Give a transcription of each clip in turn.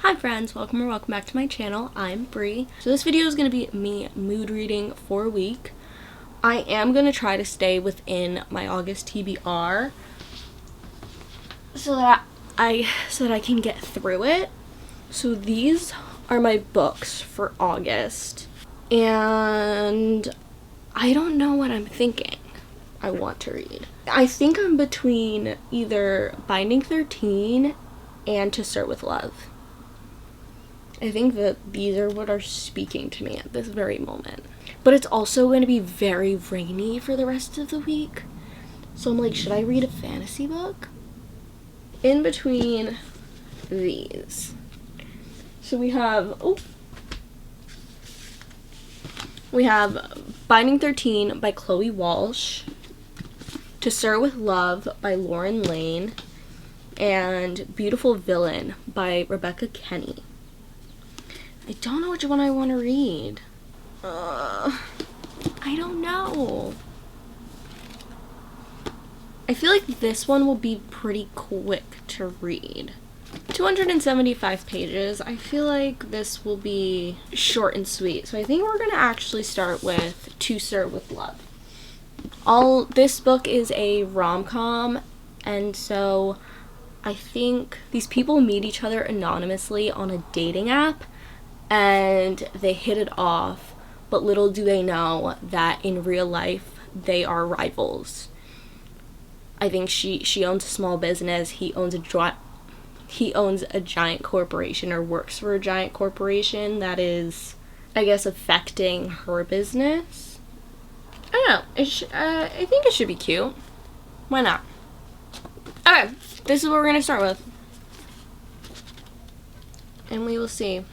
Hi friends, welcome back to my channel. I'm Bri. So this video is going to be me mood reading for a week. I am going to try to stay within my August TBR so that I can get through it. So these are my books for August. And I don't know what I'm thinking I want to read. I think I'm between either Binding 13 and To Start With Love. I think that these are what are speaking to me at this very moment. But it's also going to be very rainy for the rest of the week. So I'm like, should I read a fantasy book? In between these. So we have Binding 13 by Chloe Walsh, To Start With Love by Lauren Lane, and Beautiful Villain by Rebecca Kenny. I don't know which one I want to read. I don't know. I feel like this one will be pretty quick to read. 275 pages. I feel like this will be short and sweet. So I think we're going to actually start with To Start With Love. This book is a rom-com, and so I think these people meet each other anonymously on a dating app. And they hit it off, but little do they know that in real life they are rivals. I think she owns a small business. He owns a giant corporation, or works for a giant corporation that is, I guess, affecting her business. I don't know. I think it should be cute. Why not? Okay, this is what we're gonna start with, and we will see.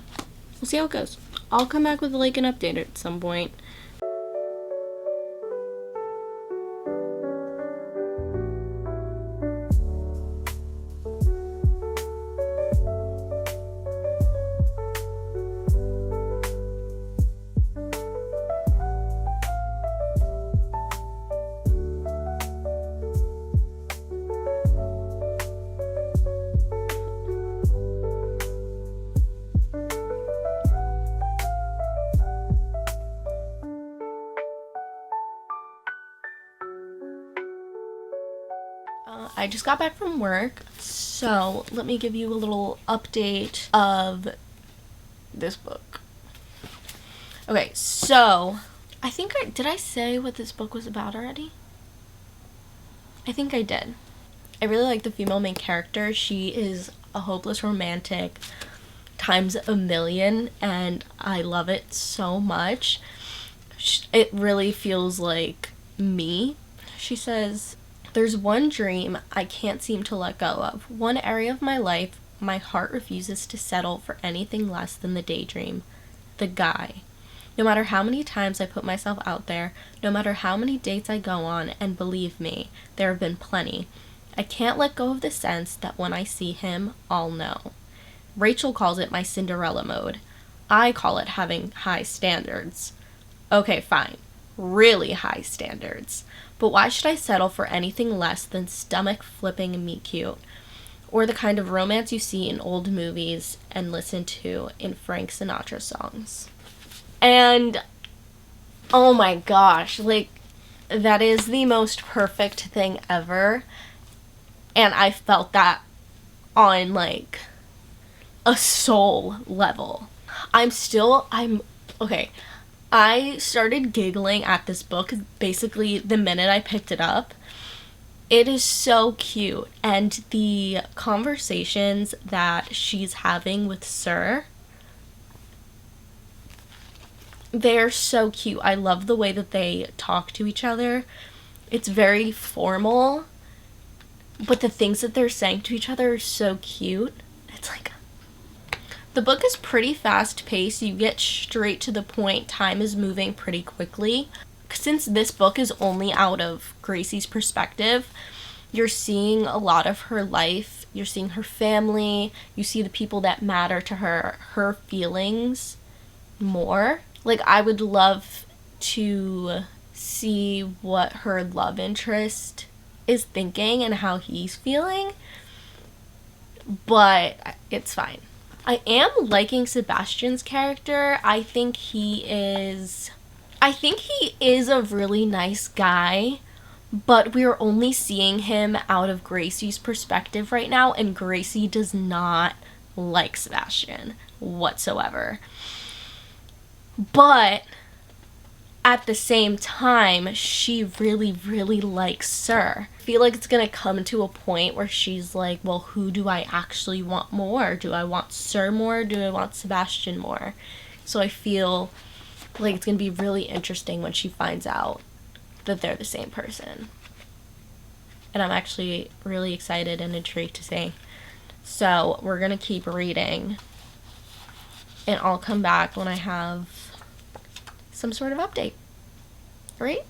We'll see how it goes. I'll come back with like an update at some point. I just got back from work, so let me give you a little update of this book. Okay, so did I say what this book was about already? I think I did. I really like the female main character. She is a hopeless romantic times a million, and I love it so much. It really feels like me. She says, "There's one dream I can't seem to let go of. One area of my life my heart refuses to settle for anything less than the daydream. The guy. No matter how many times I put myself out there, no matter how many dates I go on, and believe me, there have been plenty, I can't let go of the sense that when I see him, I'll know. Rachel calls it my Cinderella mode. I call it having high standards. Okay, fine. Really high standards. But why should I settle for anything less than stomach-flipping meet cute, or the kind of romance you see in old movies and listen to in Frank Sinatra songs?" And, oh my gosh, like, that is the most perfect thing ever. And I felt that on, like, a soul level. Okay. I started giggling at this book basically the minute I picked it up. It is so cute, and the conversations that she's having with Sir, they're so cute. I love the way that they talk to each other. It's very formal, but the things that they're saying to each other are so cute. It's like, the book is pretty fast-paced. You get straight to the point. Time is moving pretty quickly. Since this book is only out of Gracie's perspective, you're seeing a lot of her life. You're seeing her family. You see the people that matter to her, her feelings more. Like, I would love to see what her love interest is thinking and how he's feeling, but it's fine. I am liking Sebastian's character. I think he is a really nice guy, but we're only seeing him out of Gracie's perspective right now, and Gracie does not like Sebastian whatsoever. But at the same time, she really, really likes Sir. I feel like it's gonna come to a point where she's like, well, who do I actually want more? Do I want Sir more? Do I want Sebastian more? So I feel like it's gonna be really interesting when she finds out that they're the same person. And I'm actually really excited and intrigued to see. So we're gonna keep reading, and I'll come back when I have some sort of update. Right?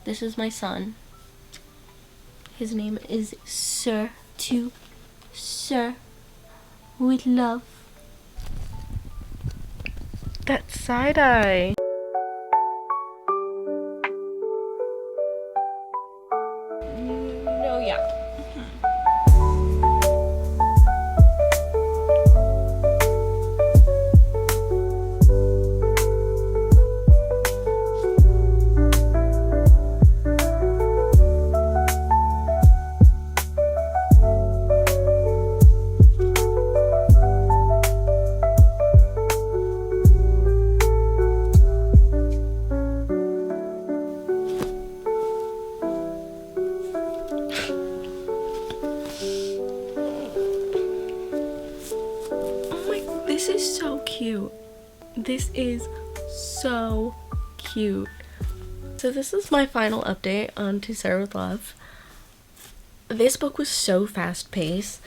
This is my son. His name is Sir. To Sir with love. That side eye. No, yeah. This is so cute. This is so cute. So this is my final update on To Sir with Love. This book was so fast-paced,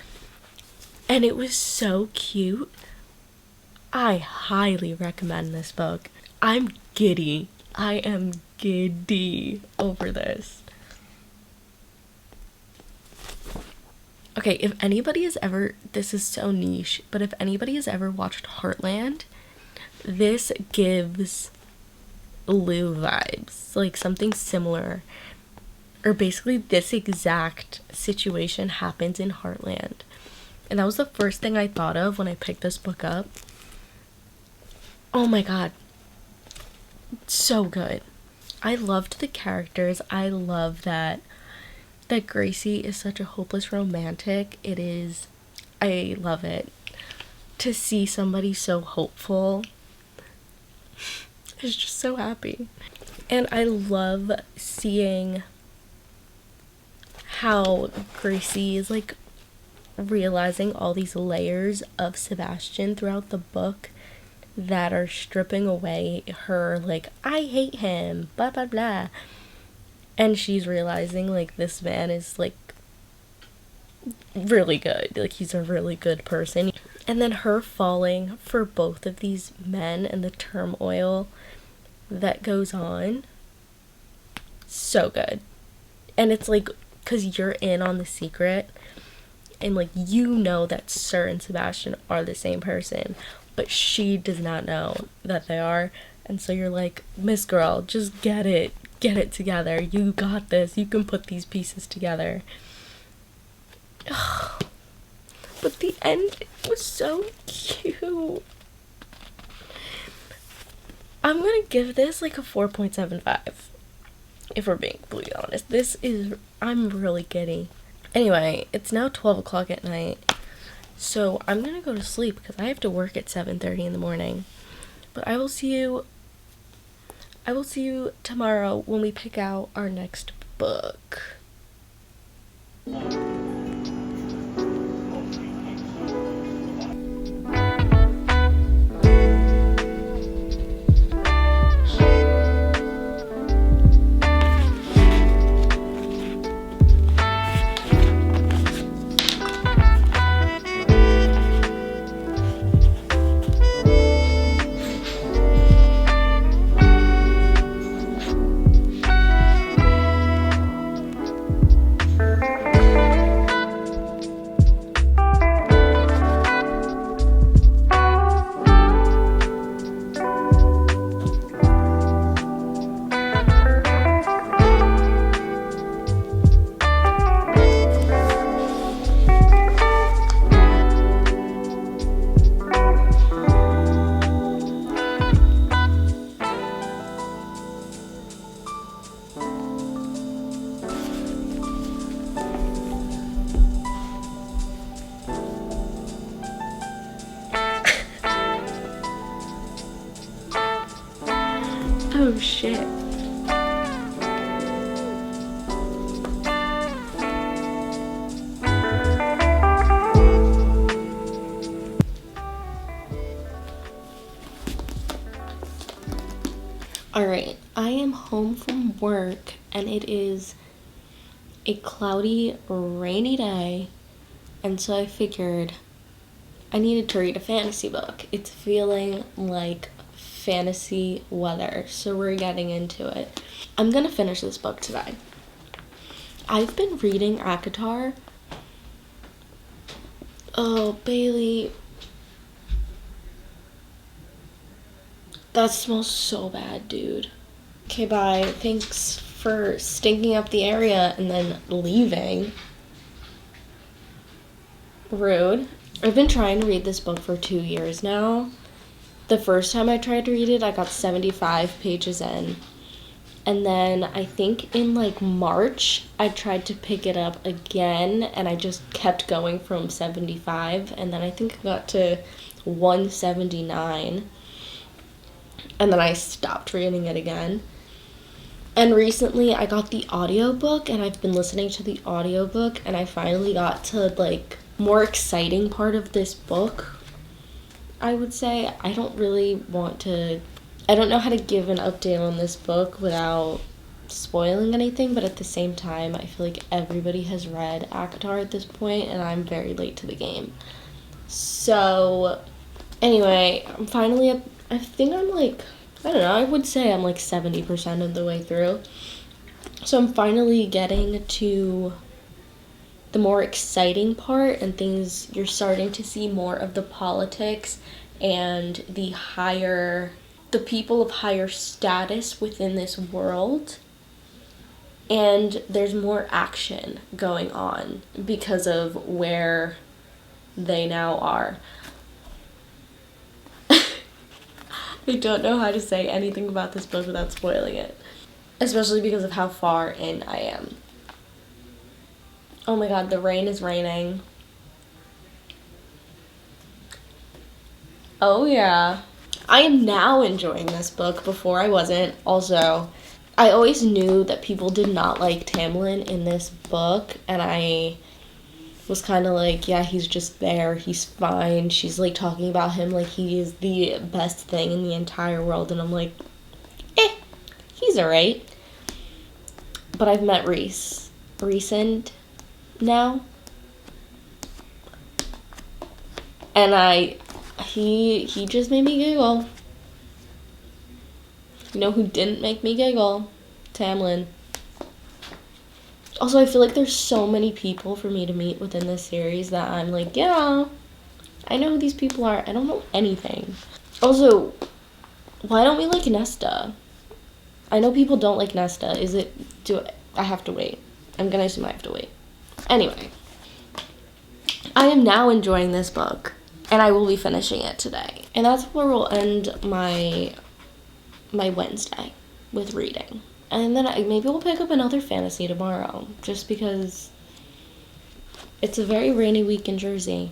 and it was so cute. I highly recommend this book. I'm giddy. I am giddy over this. Okay, if anybody has ever, this is so niche, but if anybody has ever watched Heartland, this gives Lou vibes, like something similar. Or basically this exact situation happens in Heartland. And that was the first thing I thought of when I picked this book up. Oh my god. So good. I loved the characters. I love that Gracie is such a hopeless romantic. I love it. To see somebody so hopeful is just so happy. And I love seeing how Gracie is like realizing all these layers of Sebastian throughout the book that are stripping away her, like, I hate him, blah blah blah. And she's realizing, like, this man is, like, really good. Like, he's a really good person. And then her falling for both of these men and the turmoil that goes on. So good. And it's, like, because you're in on the secret. And, like, you know that Sir and Sebastian are the same person. But she does not know that they are. And so you're like, Miss Girl, just get it. Get it together. You got this. You can put these pieces together. But the end was so cute. I'm gonna give this like a 4.75. If we're being completely honest. I'm really giddy. Anyway, it's now 12 o'clock at night. So I'm gonna go to sleep because I have to work at 7:30 in the morning. But I will see you tomorrow when we pick out our next book. Oh shit. Alright, I am home from work and it is a cloudy, rainy day, and so I figured I needed to read a fantasy book. It's feeling like fantasy weather, so we're getting into it. I'm gonna finish this book today. I've been reading ACOTAR. Oh, Bailey. That smells so bad, dude. Okay, bye. Thanks for stinking up the area and then leaving. Rude. I've been trying to read this book for 2 years now. The first time I tried to read it, I got 75 pages in. And then I think in like March, I tried to pick it up again and I just kept going from 75. And then I think I got to 179. And then I stopped reading it again. And recently I got the audiobook and I've been listening to the audiobook and I finally got to like more exciting part of this book, I would say. I don't know how to give an update on this book without spoiling anything, but at the same time, I feel like everybody has read ACOTAR at this point, and I'm very late to the game. So, anyway, I'm finally I think I'm like, I don't know, I would say I'm like 70% of the way through. So I'm finally getting to the more exciting part and things. You're starting to see more of the politics and the people of higher status within this world. And there's more action going on because of where they now are. I don't know how to say anything about this book without spoiling it, especially because of how far in I am. Oh my god, the rain is raining. Oh yeah. I am now enjoying this book. Before I wasn't. Also, I always knew that people did not like Tamlin in this book, and I was kind of like, yeah, he's just there, he's fine. She's like talking about him like he is the best thing in the entire world, and I'm like, he's alright. But I've met Rhysand now, and he just made me giggle. You know who didn't make me giggle? Tamlin. Also, I feel like there's so many people for me to meet within this series that I'm like, yeah, I know who these people are. I don't know anything. Also, why don't we like Nesta? I know people don't like Nesta. I have to wait. I'm gonna assume I have to wait. Anyway, I am now enjoying this book, and I will be finishing it today. And that's where we'll end my Wednesday with reading. And then maybe we'll pick up another fantasy tomorrow, just because it's a very rainy week in Jersey.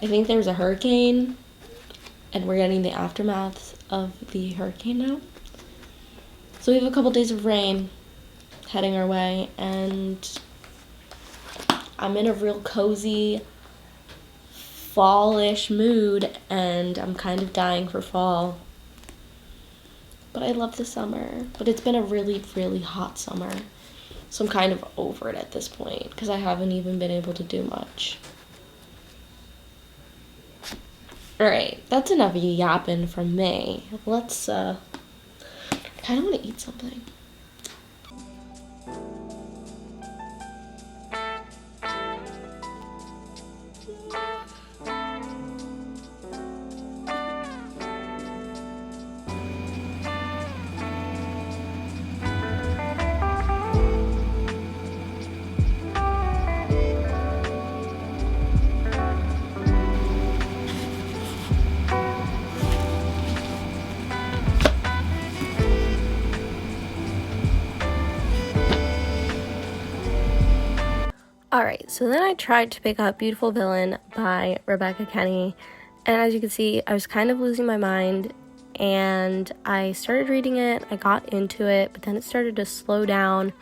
I think there's a hurricane, and we're getting the aftermath of the hurricane now. So we have a couple days of rain heading our way, and I'm in a real cozy, fall-ish mood, and I'm kind of dying for fall. But I love the summer. But it's been a really, really hot summer. So I'm kind of over it at this point, because I haven't even been able to do much. Alright, that's enough yapping from me. Let's, I kind of want to eat something. Alright, so then I tried to pick up Beautiful Villain by Rebecca Kenny, and as you can see, I was kind of losing my mind, and I started reading it. I got into it, but then it started to slow down,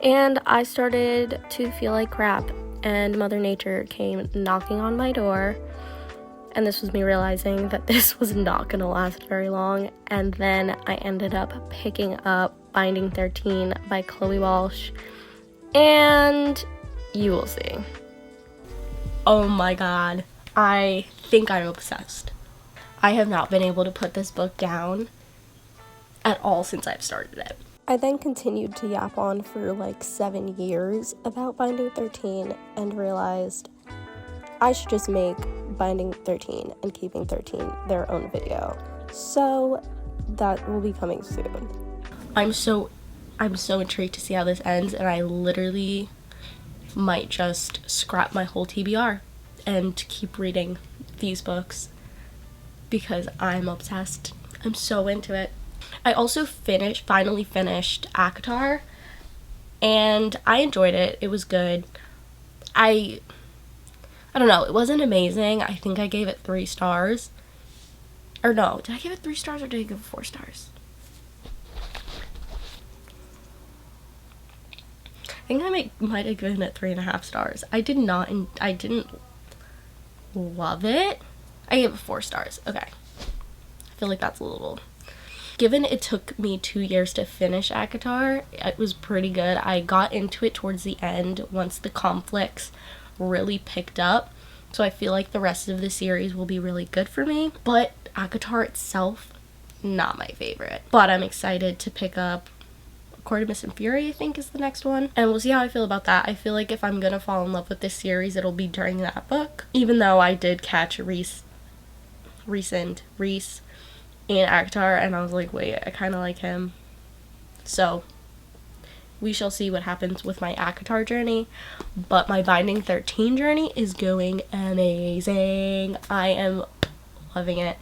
and I started to feel like crap, and Mother Nature came knocking on my door, and this was me realizing that this was not going to last very long. And then I ended up picking up Binding 13 by Chloe Walsh, and you will see. Oh my god, I think I'm obsessed. I have not been able to put this book down at all since I've started it. I then continued to yap on for like 7 years about Binding 13 and realized I should just make Binding 13 and Keeping 13 their own video. So that will be coming soon. I'm so intrigued to see how this ends, and I literally might just scrap my whole TBR and keep reading these books because I'm obsessed. I'm so into it. I also finally finished ACOTAR, and I enjoyed it. It was good. I don't know, it wasn't amazing. I think I gave it 3 stars. Or no, did I give it 3 stars or did I give it 4 stars? I think I might have given it 3.5 stars. I didn't love it. I gave it 4 stars. Okay. I feel like that's a little... Given it took me 2 years to finish ACOTAR, it was pretty good. I got into it towards the end once the conflicts really picked up. So I feel like the rest of the series will be really good for me. But ACOTAR itself, not my favorite. But I'm excited to pick up Artemis and Fury, I think, is the next one. And we'll see how I feel about that. I feel like if I'm gonna fall in love with this series, it'll be during that book. Even though I did catch Reese in ACOTAR, and I was like, wait, I kind of like him. So we shall see what happens with my ACOTAR journey. But my Binding 13 journey is going amazing. I am loving it.